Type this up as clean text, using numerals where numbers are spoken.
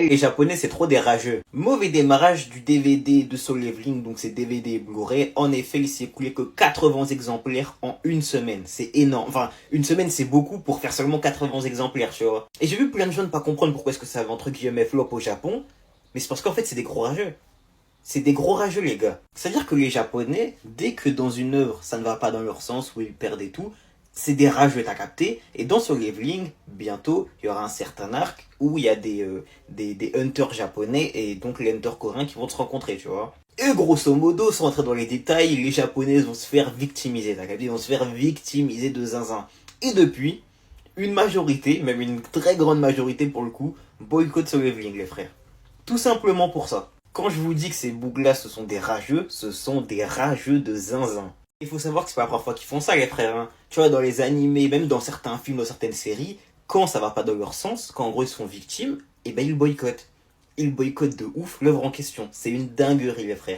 Les Japonais, c'est trop des rageux. Mauvais démarrage du DVD de Solo Leveling, donc c'est DVD et Blu-ray. En effet, il s'est écoulé que 80 exemplaires en une semaine. C'est énorme. Enfin, une semaine, c'est beaucoup pour faire seulement 80 exemplaires, tu vois. Et j'ai vu plein de gens ne pas comprendre pourquoi est-ce que ça avait entre guillemets flop au Japon. Mais c'est parce qu'en fait, c'est des gros rageux. C'est des gros rageux, les gars. C'est-à-dire que les Japonais, dès que dans une œuvre, ça ne va pas dans leur sens, où ils perdent et tout, c'est des rageux, t'as capté. Et dans Solo Leveling, bientôt, il y aura un certain arc où il y a des hunters japonais et donc les hunters coréens qui vont se rencontrer, tu vois. Et grosso modo, sans entrer dans les détails, les Japonais vont se faire victimiser, t'as capté. Ils vont se faire victimiser de zinzin. Et depuis, une majorité, même une très grande majorité pour le coup, boycott Solo Leveling, les frères. Tout simplement pour ça. Quand je vous dis que ces bougs-là, ce sont des rageux de zinzin. Il faut savoir que c'est pas la première fois qu'ils font ça, les frères. Hein. Tu vois, dans les animés, même dans certains films, dans certaines séries, quand ça va pas dans leur sens, quand en gros ils sont victimes, et ben ils boycottent. Ils boycottent de ouf l'œuvre en question. C'est une dinguerie, les frères.